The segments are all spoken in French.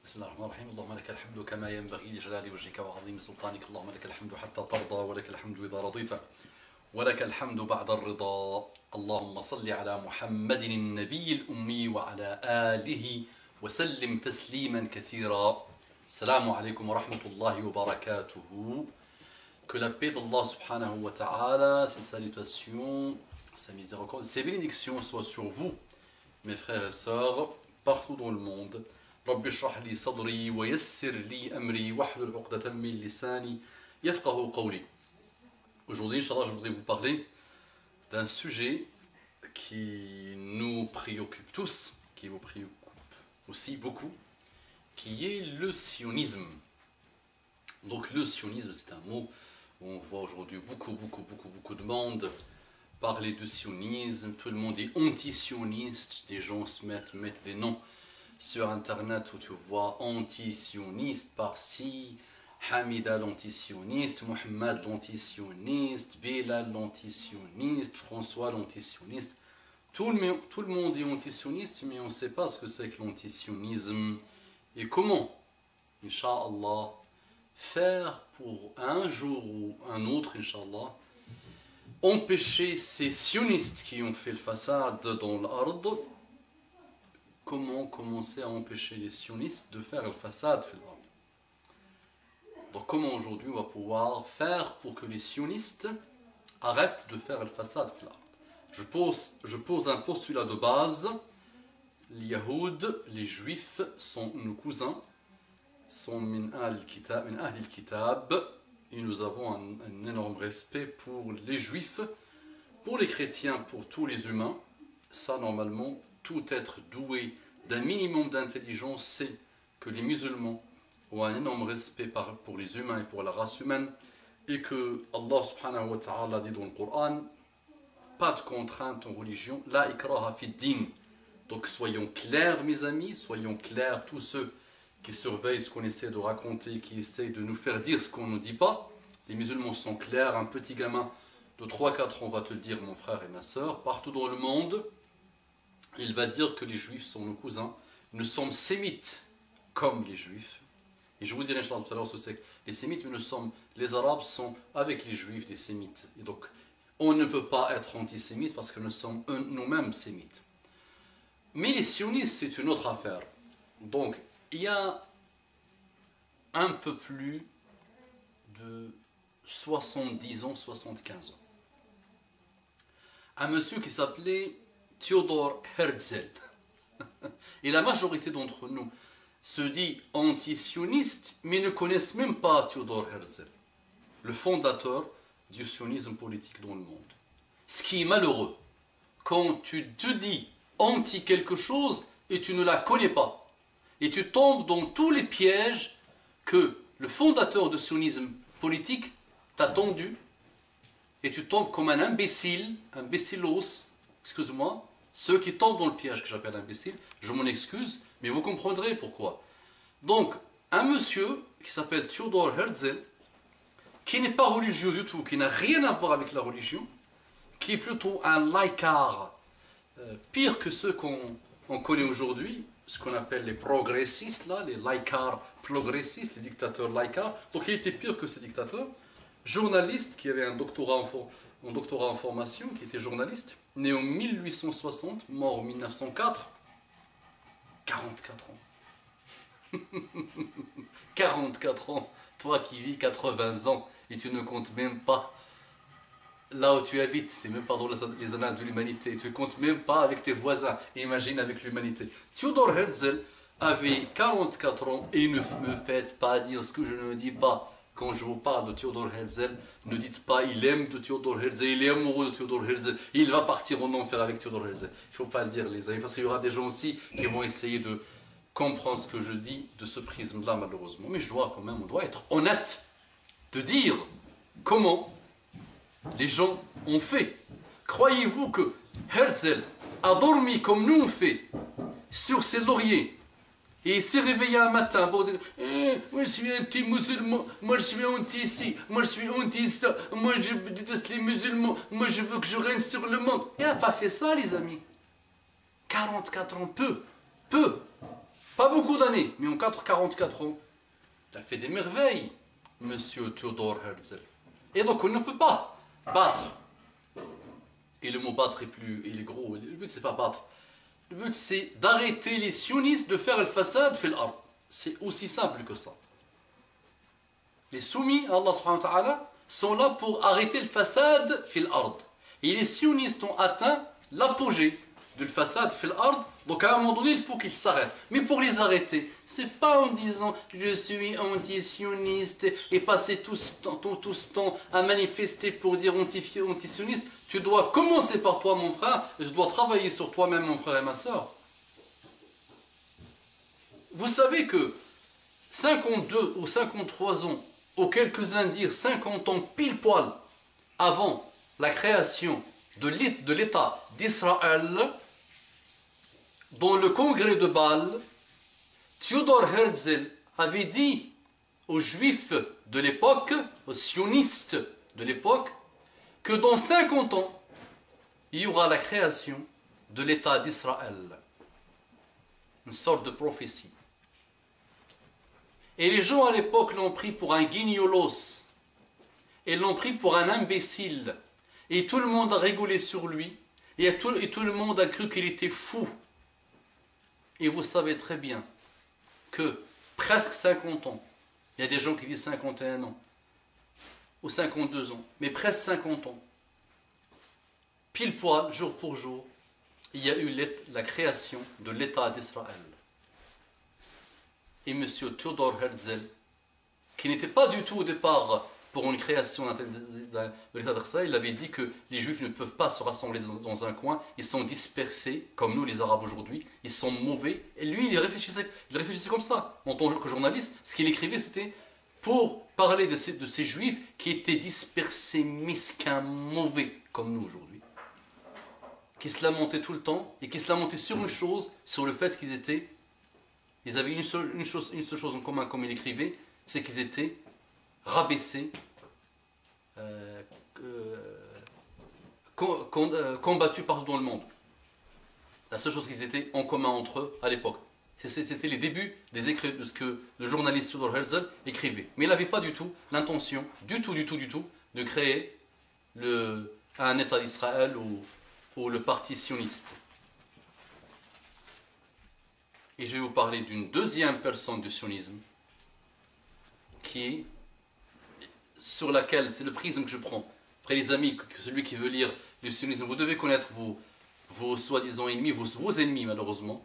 بسم الله الرحمن الرحيم. اللهم لك الحمد كما ينبغي لجلال وجهك وعظيم سلطانك. اللهم لك الحمد حتى ترضى ولك الحمد إذا رضيت ولك الحمد بعد الرضا. اللهم صل على محمد النبي الأمي وعلى آله وسلم تسليما كثيرا. السلام عليكم ورحمة الله وبركاته. Que la paix d'Allah subhanahu wa ta'ala, ses salutations, sa miséricorde, ses bénédictions soient sur vous, mes frères et sœurs, partout dans le monde. Rabbi shrah li sadri wa yassir li amri wahlul 'uqdatan min lisani yafqahu qawli. Aujourd'hui, Inch'Allah, je voudrais vous parler d'un sujet qui nous préoccupe tous, qui vous préoccupe aussi beaucoup, qui est le sionisme. Donc le sionisme, c'est un mot où on voit aujourd'hui beaucoup de monde parler de sionisme. Tout le monde est anti-sioniste, des gens se mettent des noms sur internet où tu vois anti-sioniste par-ci, Hamida l'anti-sioniste, Mohamed l'anti-sioniste, Bilal l'anti-sioniste, François l'anti-sioniste. Tout le monde est anti-sioniste, mais on ne sait pas ce que c'est que l'anti-sionisme et comment, Inch'Allah, faire pour un jour ou un autre, Inch'Allah, empêcher ces sionistes qui ont fait le façade dans l'ard. Comment commencer à empêcher les sionistes de faire le façade dans l'ard. Donc comment aujourd'hui on va pouvoir faire pour que les sionistes arrêtent de faire le façade dans l'ard. Je pose un postulat de base. Les Yahoud, les Juifs sont nos cousins, sont min al-kitab, et nous avons un énorme respect pour les Juifs, pour les chrétiens, pour tous les humains. Ça, normalement, tout être doué d'un minimum d'intelligence sait que les musulmans ont un énorme respect pour les humains et pour la race humaine, et que Allah subhanahu wa ta'ala dit dans le Coran, pas de contrainte en religion, la ikraha fi din. Donc soyons clairs mes amis, soyons clairs tous ceux qui surveillent ce qu'on essaie de raconter, qui essayent de nous faire dire ce qu'on ne dit pas. Les musulmans sont clairs, un petit gamin de 3-4 ans va te le dire, mon frère et ma soeur, partout dans le monde, il va dire que les juifs sont nos cousins, nous sommes sémites comme les juifs. Et je vous dirai tout à l'heure ce que c'est que les sémites, mais les arabes sont avec les juifs des sémites. Et donc on ne peut pas être antisémites parce que nous sommes nous-mêmes sémites. Mais les sionistes, c'est une autre affaire. Donc il y a un peu plus de 70 ans, 75 ans, un monsieur qui s'appelait Theodor Herzl. Et la majorité d'entre nous se dit anti-sioniste, mais ne connaissent même pas Theodor Herzl, le fondateur du sionisme politique dans le monde. Ce qui est malheureux, quand tu te dis anti quelque chose et tu ne la connais pas, et tu tombes dans tous les pièges que le fondateur du sionisme politique t'a tendu, et tu tombes comme un imbécilos, excuse-moi, ceux qui tombent dans le piège que j'appelle imbécile, je m'en excuse, mais vous comprendrez pourquoi. Donc, un monsieur qui s'appelle Theodor Herzl, qui n'est pas religieux du tout, qui n'a rien à voir avec la religion, qui est plutôt un laïcard, pire que ceux qu'on connaît aujourd'hui, ce qu'on appelle les progressistes, là, les laïcards progressistes, les dictateurs laïcards. Donc il était pire que ces dictateurs. Journaliste qui avait un doctorat en formation, qui était journaliste, né en 1860, mort en 1904, 44 ans. 44 ans, toi qui vis 80 ans et tu ne comptes même pas là où tu habites, c'est même pas dans les annales de l'humanité, tu ne comptes même pas avec tes voisins, imagine avec l'humanité. Theodor Herzl avait 44 ans et ne me faites pas dire ce que je ne dis pas. Quand je vous parle de Theodor Herzl, ne dites pas il aime de Theodor Herzl, il est amoureux de Theodor Herzl, il va partir en enfer avec Theodor Herzl. Il ne faut pas le dire les amis, parce qu'il y aura des gens aussi qui vont essayer de comprendre ce que je dis de ce prisme-là malheureusement. Mais on doit être honnête de dire comment les gens ont fait. Croyez-vous que Herzl a dormi comme nous on fait sur ses lauriers et il s'est réveillé un matin pour dire moi je suis anti-musulman, moi je suis anti-ci, moi je suis anti-ça, moi je déteste les musulmans, moi je veux que je règne sur le monde. Il n'a pas fait ça les amis. 44 ans, peu. Pas beaucoup d'années, mais en 44 ans, il a fait des merveilles, Monsieur Theodor Herzl. Et donc on ne peut pas battre. Et le mot battre il est gros. Le but c'est pas battre. Le but c'est d'arrêter les sionistes de faire le façade fil ard. C'est aussi simple que ça. Les soumis à Allah subhanahu wa ta'ala sont là pour arrêter le façade fil ard. Et les sionistes ont atteint l'apogée de le façade fil ard. Donc à un moment donné, il faut qu'ils s'arrêtent. Mais pour les arrêter, c'est pas en disant je suis anti-sioniste et passer tout ce temps à manifester pour dire anti-sioniste. Tu dois commencer par toi, mon frère, et je dois travailler sur toi-même, mon frère et ma soeur. Vous savez que 52 ou 53 ans, ou quelques-uns dirent 50 ans pile poil avant la création de l'État d'Israël, dans le congrès de Bâle, Theodor Herzl avait dit aux juifs de l'époque, aux sionistes de l'époque, que dans 50 ans, il y aura la création de l'État d'Israël. Une sorte de prophétie. Et les gens à l'époque l'ont pris pour un guignolos. Et l'ont pris pour un imbécile. Et tout le monde a rigolé sur lui. Et tout le monde a cru qu'il était fou. Et vous savez très bien que presque 50 ans, il y a des gens qui disent 51 ans, ou 52 ans, mais presque 50 ans, pile poil, jour pour jour, il y a eu la création de l'État d'Israël. Et M. Theodor Herzl, qui n'était pas du tout au départ pour une création de l'État d'Israël, il avait dit que les Juifs ne peuvent pas se rassembler dans un coin, ils sont dispersés, comme nous les Arabes aujourd'hui, ils sont mauvais. Et lui, il réfléchissait comme ça. En tant que journaliste, ce qu'il écrivait, c'était pour parler de ces Juifs qui étaient dispersés, mesquins, mauvais, comme nous aujourd'hui. Qui se lamentaient tout le temps, et qui se lamentaient sur une chose, sur le fait ils avaient une seule chose en commun, comme il écrivait, c'est qu'ils étaient rabaissés, combattus partout dans le monde. La seule chose qu'ils étaient en commun entre eux à l'époque. C'était les débuts des écrits de ce que le journaliste Theodor Herzl écrivait. Mais il n'avait pas du tout l'intention, du tout, de créer un État d'Israël ou le parti sioniste. Et je vais vous parler d'une deuxième personne du sionisme sur laquelle, c'est le prisme que je prends. Après les amis, celui qui veut lire le sionisme, vous devez connaître vos soi-disant ennemis, vos ennemis malheureusement.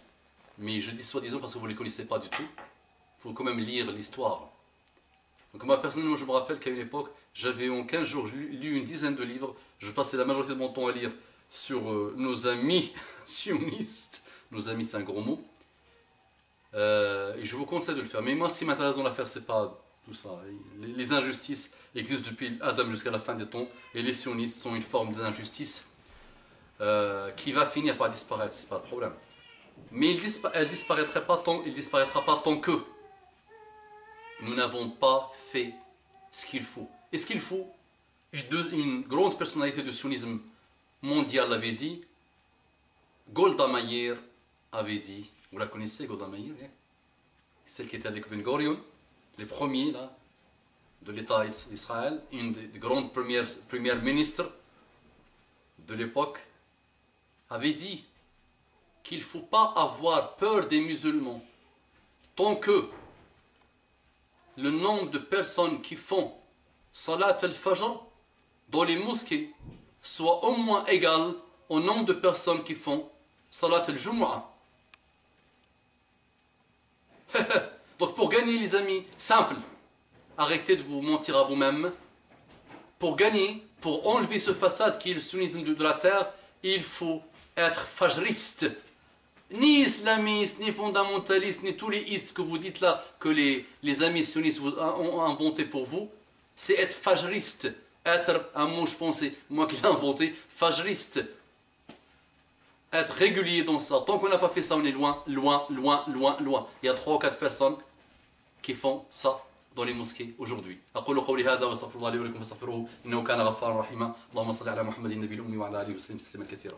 Mais je dis soi-disant parce que vous ne les connaissez pas du tout. Il faut quand même lire l'histoire. Donc moi personnellement je me rappelle qu'à une époque, j'avais en 15 jours lu une dizaine de livres. Je passais la majorité de mon temps à lire sur nos amis sionistes. Nos amis c'est un gros mot. Et je vous conseille de le faire. Mais moi ce qui m'intéresse dans l'affaire c'est pas tout ça. Les injustices existent depuis Adam jusqu'à la fin des temps. Et les sionistes sont une forme d'injustice qui va finir par disparaître, c'est pas le problème. Mais elle ne disparaîtra pas tant que nous n'avons pas fait ce qu'il faut. Et ce qu'il faut, une grande personnalité du sionisme mondial l'avait dit, Golda Meir avait dit, vous la connaissez Golda Meir, hein? Celle qui était avec Ben Gurion, les premiers là, de l'État d'Israël, une des grandes premières ministres de l'époque, avait dit qu'il ne faut pas avoir peur des musulmans tant que le nombre de personnes qui font Salat al-Fajr dans les mosquées soit au moins égal au nombre de personnes qui font Salat al-Jumu'ah. Donc pour gagner les amis, simple, arrêtez de vous mentir à vous-même. Pour gagner, pour enlever ce façade qui est le sunnisme de la terre, il faut être fajriste. Ni islamiste, ni fondamentaliste, ni tous les istes que vous dites là, que les amis sionistes ont inventé pour vous, c'est être fajriste. Être un mot, je pensais, moi qui l'ai inventé, fajriste. Être régulier dans ça. Tant qu'on n'a pas fait ça, on est loin. Il y a 3 ou 4 personnes qui font ça dans les mosquées aujourd'hui. أقول قولي هذا وأستغفر الله لي ولكم فاستغفروه إنه كان غفارا رحيما اللهم صل على محمد النبي الأمي وعلى آله وسلم تسليما كثيرا.